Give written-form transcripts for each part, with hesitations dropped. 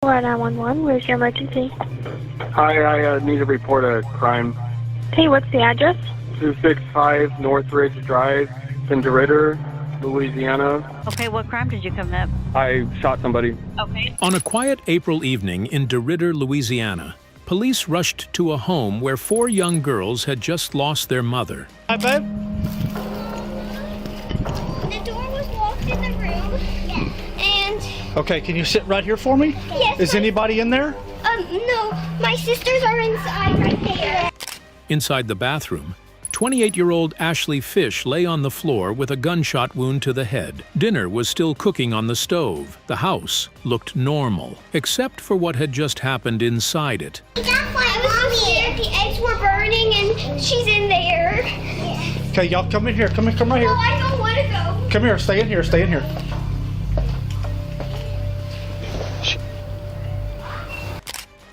911, where's your emergency? Hi, I need to report a crime. Okay, what's the address? 265 Northridge Drive, in Derrida, Louisiana. Okay, what crime did you commit? I shot somebody. Okay. On a quiet April evening in Derrida, Louisiana, police rushed to a home where 4 young girls had just lost their mother. Hi, babe. The door was locked in the room. Yes. And Okay, can you sit right here for me? yes. Is anybody in there? No. My sisters are inside right there. Inside the bathroom, 28-year-old Ashley Fish lay on the floor with a gunshot wound to the head. Dinner was still cooking on the stove. The house looked normal, except for what had just happened inside it. That's why I was scared. The eggs were burning and she's in there. Okay, y'all come in here. Come right here. Oh, I don't want to go. Come here. Stay in here. Stay in here.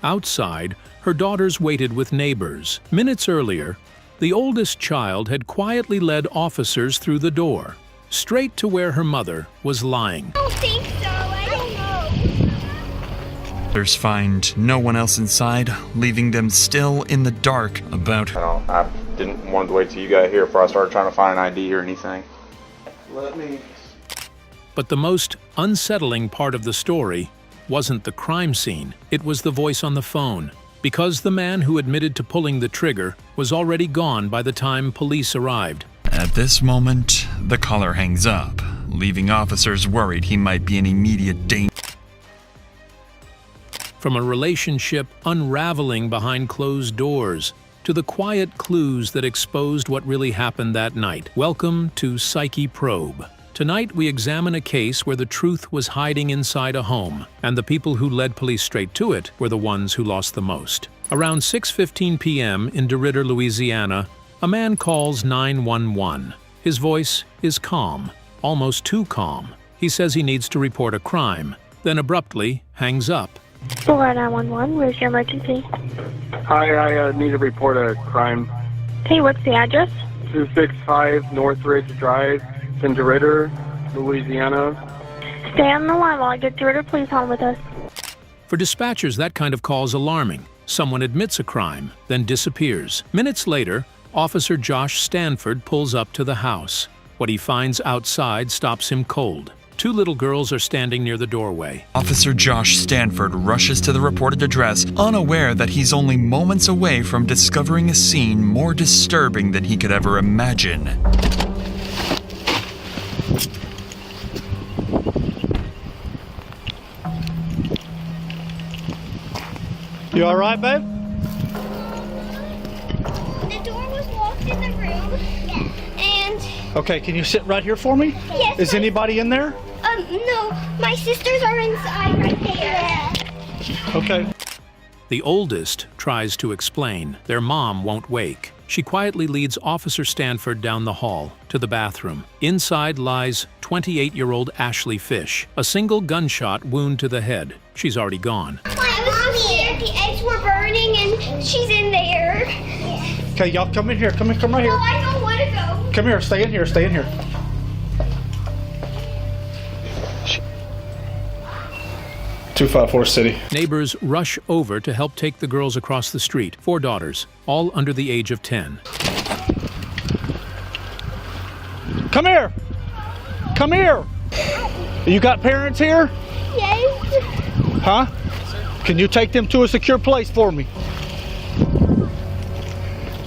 Outside, her daughters waited with neighbors. Minutes earlier, the oldest child had quietly led officers through the door, straight to where her mother was lying. I don't think so. I don't know. Others find no one else inside, leaving them still in the dark about her. I didn't want to wait till you got here before I started trying to find an ID or anything. But the most unsettling part of the story wasn't the crime scene, it was the voice on the phone. Because the man who admitted to pulling the trigger was already gone by the time police arrived. At this moment, the caller hangs up, leaving officers worried he might be in immediate danger. From a relationship unraveling behind closed doors to the quiet clues that exposed what really happened that night. Welcome to Psyche Probe. Tonight we examine a case where the truth was hiding inside a home, and the people who led police straight to it were the ones who lost the most. Around 6:15 p.m. in Derrida, Louisiana, a man calls 911. His voice is calm, almost too calm. He says he needs to report a crime, then abruptly hangs up. 911, where's your emergency? Hi, I need to report a crime. Okay, what's the address? 265 Northridge Drive, in Derrida, Louisiana. Stay on the line while I get through to please hold with us. For dispatchers, that kind of call's alarming. Someone admits a crime, then disappears. Minutes later, Officer Josh Stanford pulls up to the house. What he finds outside stops him cold. 2 little girls are standing near the doorway. Officer Josh Stanford rushes to the reported address, unaware that he's only moments away from discovering a scene more disturbing than he could ever imagine. You all right, babe? The door was locked in the room. Yes. And Okay, can you sit right here for me? yes. Is anybody in there? No. My sisters are inside right there. Okay. The oldest tries to explain. Their mom won't wake. She quietly leads Officer Stanford down the hall to the bathroom. Inside lies 28-year-old Ashley Fish, a single gunshot wound to the head. She's already gone. I was scared. The eggs were burning and she's in there. Okay, y'all come in here. Come right No, here. I don't want to go. Come here. Stay in here. Stay in here. (254) City. Neighbors rush over to help take the girls across the street. 4 daughters, all under the age of 10. Come here. Come here. You got parents here? Yes. Huh? Can you take them to a secure place for me?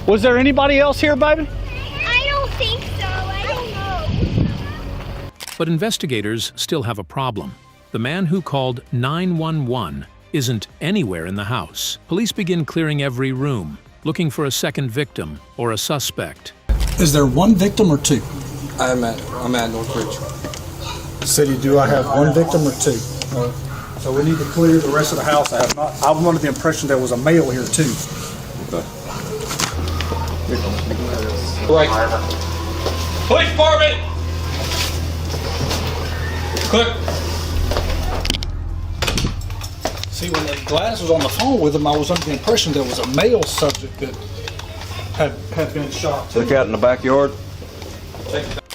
Was there anybody else here, baby? I don't think so. I don't know. But investigators still have a problem. The man who called 911 isn't anywhere in the house. Police begin clearing every room, looking for a second victim or a suspect. Is there one victim or 2? I'm at Northridge. City, do I have one victim or 2? So we need to clear the rest of the house. I'm under the impression there was a male here too. Right. Police department! Quick! See, when Gladys was on the phone with him, I was under the impression there was a male subject that had been shot. Look out in the backyard.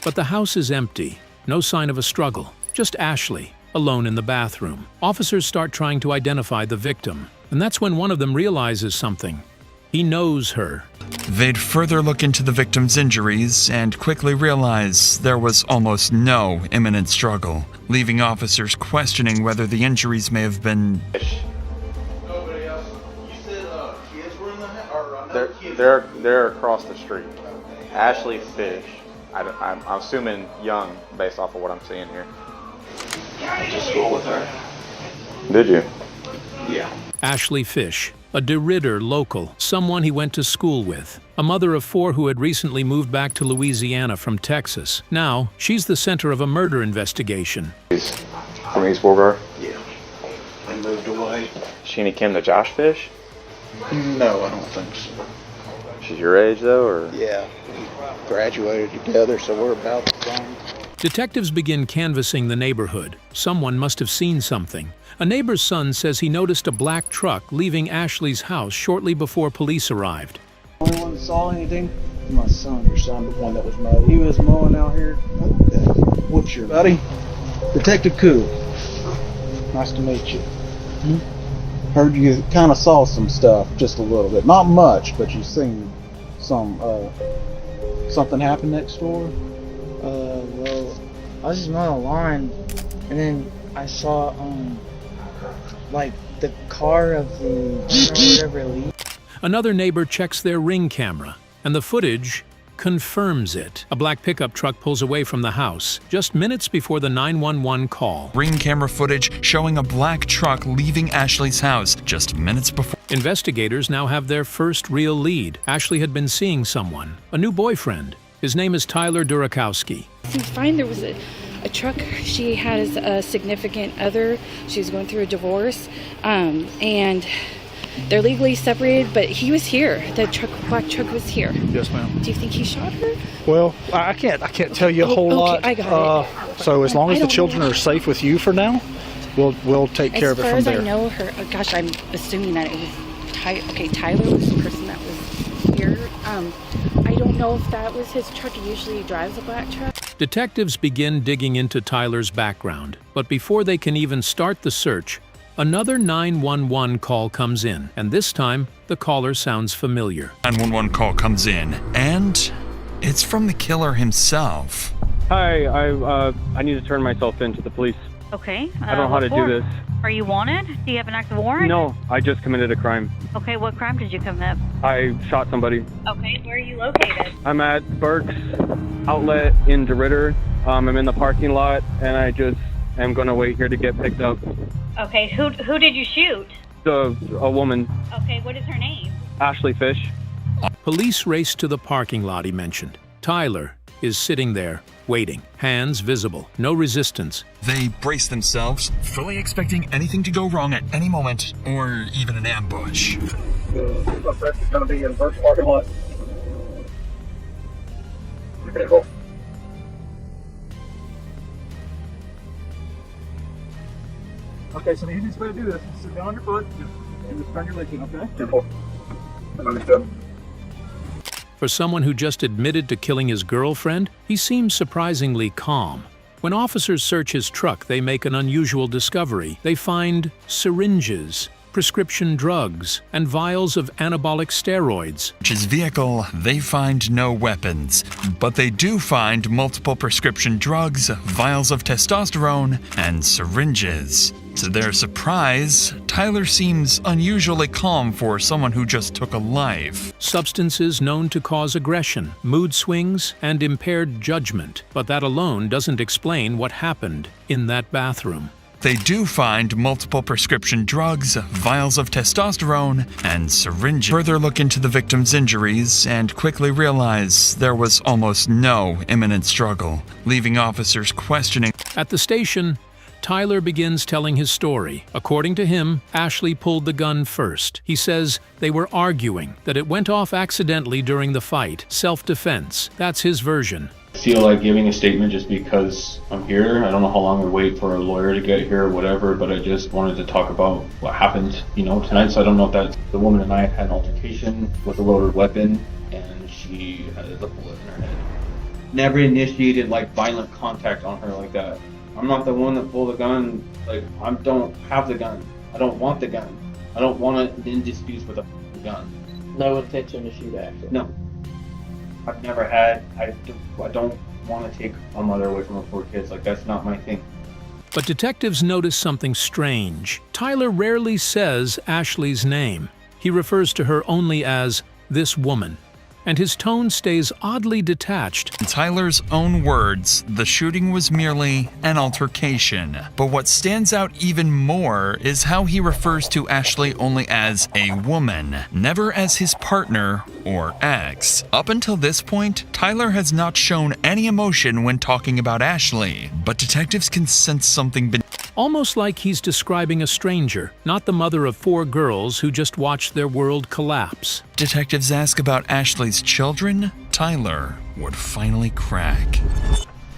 But the house is empty. No sign of a struggle. Just Ashley, alone in the bathroom. Officers start trying to identify the victim, and that's when one of them realizes something. He knows her. They'd further look into the victim's injuries and quickly realize there was almost no imminent struggle, leaving officers questioning whether the injuries may have been... Nobody else. You said kids were in the house? They're across the street. Ashley Fish. I'm assuming young based off of what I'm seeing here. I went to school with her. Did you? Yeah. Ashley Fish, a Derrida local, someone he went to school with, a mother of 4 who had recently moved back to Louisiana from Texas. Now, she's the center of a murder investigation. He's from East Beauregard? Yeah. They moved away. She any kin to Josh Fish? No, I don't think so. She's your age though, or? Yeah. We graduated together, so we're about the same. Detectives begin canvassing the neighborhood. Someone must have seen something. A neighbor's son says he noticed a black truck leaving Ashley's house shortly before police arrived. The only one that saw anything? My son, your son, the one that was mowing. He was mowing out here. Okay. What's your buddy? Detective Cool. Nice to meet you. Heard you kind of saw some stuff, just a little bit. Not much, but you seen some, something happen next door? Well, I was just mowing the lawn, and then I saw, like, the car of the whatever leave. Another neighbor checks their Ring camera, and the footage confirms it. A black pickup truck pulls away from the house, just minutes before the 911 call. Ring camera footage showing a black truck leaving Ashley's house just minutes before. Investigators now have their first real lead. Ashley had been seeing someone, a new boyfriend. His name is Tyler Durakowski. Seems fine. There was a truck. She had a significant other. She was going through a divorce, and they're legally separated, but he was here. The black truck was here. Yes, ma'am. Do you think he shot her? Well, I can't tell you a whole lot. I got it. So as long as the children are safe with you for now, we'll take care of it from there. As far as I know, her. Oh gosh, I'm assuming that it was Tyler was the person that was here. I don't know if that was his truck. He usually drives a black truck. Detectives begin digging into Tyler's background, but before they can even start the search, another 911 call comes in, and this time, the caller sounds familiar. 911 call comes in, and it's from the killer himself. Hi, I need to turn myself in to the police. Okay. I don't know how to do this. Are you wanted? Do you have an active warrant? No, I just committed a crime. Okay, what crime did you commit? I shot somebody. Okay, where are you located? I'm at Burke's Outlet in Derrida. I'm in the parking lot, and I just am going to wait here to get picked up. Okay, who did you shoot? A woman. Okay, what is her name? Ashley Fish. Police race to the parking lot he mentioned. Tyler is sitting there, waiting, hands visible, no resistance. They brace themselves, fully expecting anything to go wrong at any moment, or even an ambush. The press is going to be in Burke's parking lot. Okay, so the easiest way to do this is sit down on your foot and just turn your leg in, okay? Understood. For someone who just admitted to killing his girlfriend, he seems surprisingly calm. When officers search his truck, they make an unusual discovery. They find syringes, prescription drugs, and vials of anabolic steroids. His vehicle, they find no weapons, but they do find multiple prescription drugs, vials of testosterone, and syringes. To their surprise, Tyler seems unusually calm for someone who just took a life. Substances known to cause aggression, mood swings, and impaired judgment. But that alone doesn't explain what happened in that bathroom. They do find multiple prescription drugs, vials of testosterone, and syringes. Further look into the victim's injuries and quickly realize there was almost no imminent struggle, leaving officers questioning. At the station, Tyler begins telling his story. According to him, Ashley pulled the gun first. He says they were arguing, that it went off accidentally during the fight. Self-defense. That's his version. I feel like giving a statement just because I'm here. I don't know how long I wait for a lawyer to get here or whatever, but I just wanted to talk about what happened, tonight. So I don't know if that's the woman and I had an altercation with a loaded weapon, and she had a bullet in her head. Never initiated violent contact on her like that. I'm not the one that pulled the gun. Like, I don't have the gun. I don't want the gun. I don't want to in disputes with a gun. No intention to shoot after. No. I've never had. I don't want to take a mother away from her 4 kids. Like, that's not my thing. But detectives notice something strange. Tyler rarely says Ashley's name. He refers to her only as this woman, and his tone stays oddly detached. In Tyler's own words, the shooting was merely an altercation. But what stands out even more is how he refers to Ashley only as a woman, never as his partner or ex. Up until this point, Tyler has not shown any emotion when talking about Ashley, but detectives can sense something almost like he's describing a stranger, not the mother of 4 girls who just watched their world collapse. Detectives ask about Ashley's children. Tyler would finally crack.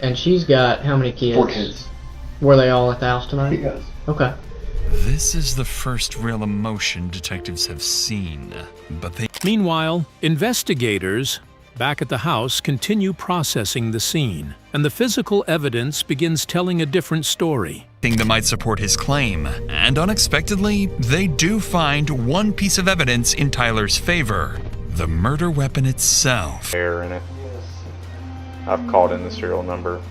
And she's got how many kids? 4 kids. Were they all at the house tonight? Yes. Okay. This is the first real emotion detectives have seen, but they... Meanwhile, investigators back at the house continue processing the scene, and the physical evidence begins telling a different story. That might support his claim, and unexpectedly, they do find one piece of evidence in Tyler's favor: the murder weapon itself. Air in it. I've called in the serial number.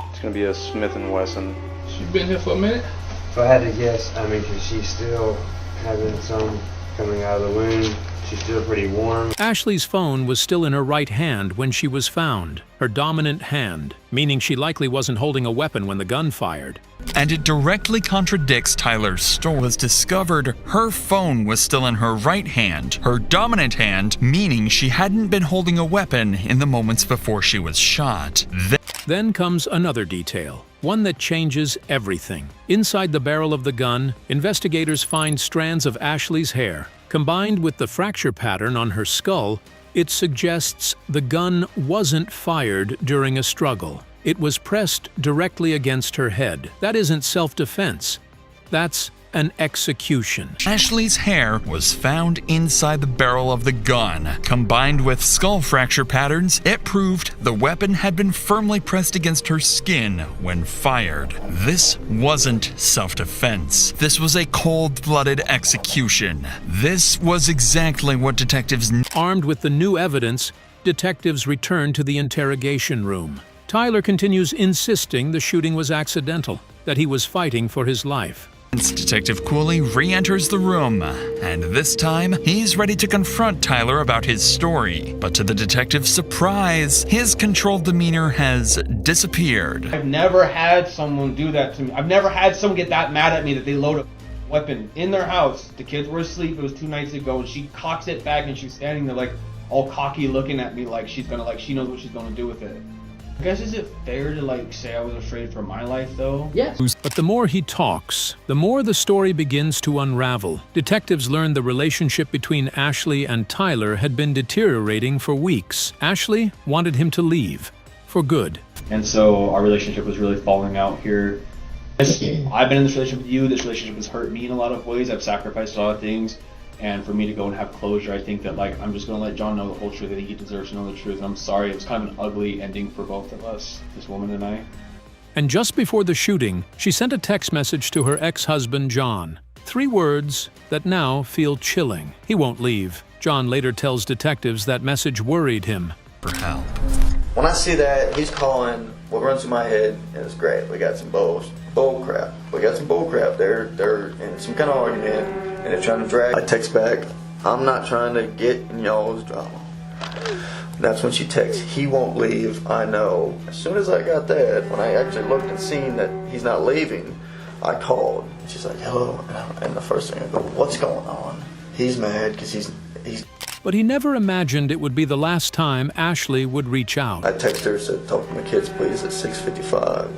It's gonna be a Smith & Wesson. She been here for a minute? If I had to guess, I mean, she's still having some coming out of the wound. She's still pretty warm. Ashley's phone was still in her right hand when she was found, her dominant hand, meaning she likely wasn't holding a weapon when the gun fired. And it directly contradicts Tyler's story. It was discovered her phone was still in her right hand, her dominant hand, meaning she hadn't been holding a weapon in the moments before she was shot. Then comes another detail, one that changes everything. Inside the barrel of the gun, investigators find strands of Ashley's hair. Combined with the fracture pattern on her skull, it suggests the gun wasn't fired during a struggle. It was pressed directly against her head. That isn't self-defense. That's an execution. Ashley's hair was found inside the barrel of the gun. Combined with skull fracture patterns, it proved the weapon had been firmly pressed against her skin when fired. This wasn't self-defense. This was a cold-blooded execution. This was exactly what detectives... Armed with the new evidence, detectives return to the interrogation room. Tyler continues insisting the shooting was accidental, that he was fighting for his life. Detective Cooley re-enters the room, and this time, he's ready to confront Tyler about his story. But to the detective's surprise, his controlled demeanor has disappeared. I've never had someone do that to me. I've never had someone get that mad at me that they load a weapon in their house. The kids were asleep, it was 2 nights ago, and she cocks it back and she's standing there like all cocky looking at me like she's gonna, like she knows what she's gonna do with it. I guess, is it fair to like say I was afraid for my life though? Yes. But the more he talks, the more the story begins to unravel. Detectives learned the relationship between Ashley and Tyler had been deteriorating for weeks. Ashley wanted him to leave, for good. And so our relationship was really falling out here. I've been in this relationship with you. This relationship has hurt me in a lot of ways. I've sacrificed a lot of things. And for me to go and have closure, I think that like I'm just gonna let John know the whole truth. I think he deserves to know the truth. And I'm sorry, it was kind of an ugly ending for both of us, this woman and I. And just before the shooting, she sent a text message to her ex-husband, John. 3 words that now feel chilling. He won't leave. John later tells detectives that message worried him. For help. When I see that, he's calling, what runs through my head is great. We got some bull crap. We got some bull crap. They're in some kind of argument, and they're trying to drag. I text back, I'm not trying to get in y'all's drama. That's when she texts, he won't leave, I know. As soon as I got that, when I actually looked and seen that he's not leaving, I called. She's like, hello. And the first thing I go, what's going on? He's mad because he's... But he never imagined it would be the last time Ashley would reach out. I texted her, said, talk to my kids, please, at 6:55.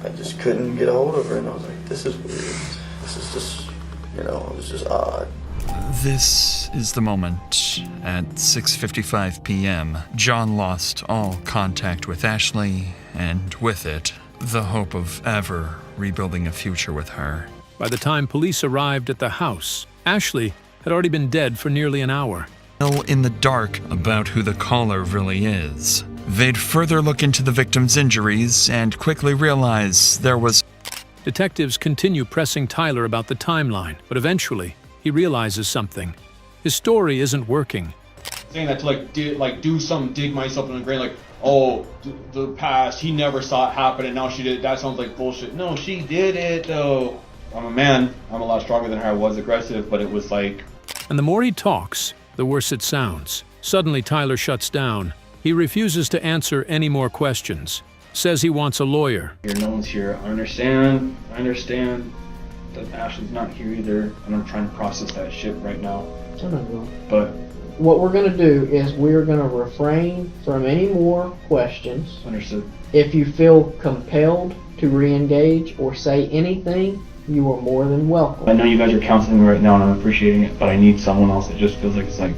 I just couldn't get a hold of her, and I was like, this is weird. This is just, you know, it was just odd. This is the moment. At 6:55 p.m., John lost all contact with Ashley, and with it, the hope of ever rebuilding a future with her. By the time police arrived at the house, Ashley had already been dead for nearly an hour. Still in the dark about who the caller really is. They'd further look into the victim's injuries and quickly realize there was... Detectives continue pressing Tyler about the timeline, but eventually, he realizes something. His story isn't working. Saying that to do something, dig myself in the grave, like, oh, the past, he never saw it happen and now she did it. That sounds like bullshit. No, she did it though. I'm a man. I'm a lot stronger than her. I was aggressive, but it was like... And the more he talks, the worse it sounds. Suddenly, Tyler shuts down. He refuses to answer any more questions. Says he wants a lawyer. No one's here. I understand that Ashley's not here either, and I'm trying to process that shit right now. But what we're going to do is we're going to refrain from any more questions. Understood. If you feel compelled to re-engage or say anything, you are more than welcome. I know you guys are counseling me right now and I'm appreciating it, but I need someone else. It just feels like it's like...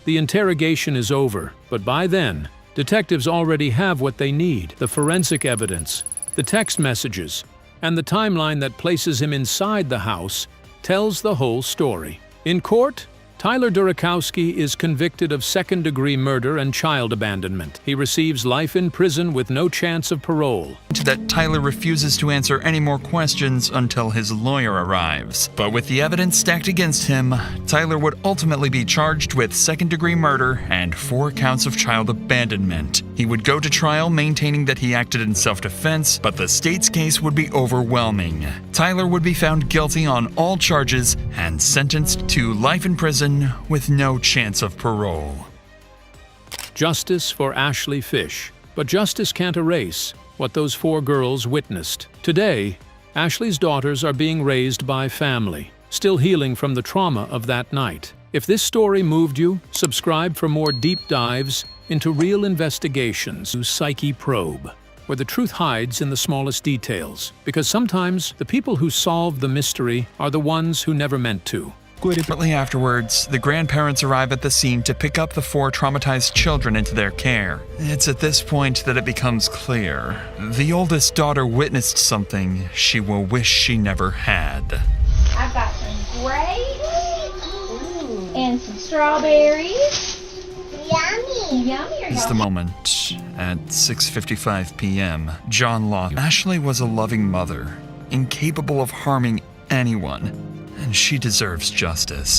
The interrogation is over, but by then, detectives already have what they need: the forensic evidence, the text messages, and the timeline that places him inside the house tells the whole story. In court, Tyler Durakowski is convicted of second-degree murder and child abandonment. He receives life in prison with no chance of parole. That Tyler refuses to answer any more questions until his lawyer arrives. But with the evidence stacked against him, Tyler would ultimately be charged with second-degree murder and 4 counts of child abandonment. He would go to trial maintaining that he acted in self-defense, but the state's case would be overwhelming. Tyler would be found guilty on all charges and sentenced to life in prison with no chance of parole. Justice for Ashley Fish. But justice can't erase what those 4 girls witnessed. Today, Ashley's daughters are being raised by family, still healing from the trauma of that night. If this story moved you, subscribe for more deep dives into real investigations to Psyche Probe, where the truth hides in the smallest details. Because sometimes the people who solve the mystery are the ones who never meant to. Shortly afterwards, the grandparents arrive at the scene to pick up the 4 traumatized children into their care. It's at this point that it becomes clear. The oldest daughter witnessed something she will wish she never had. I've got some grapes and some strawberries. Yummy. Yummy. It's the moment. At 6:55 p.m., John lost. Ashley was a loving mother, incapable of harming anyone, and she deserves justice.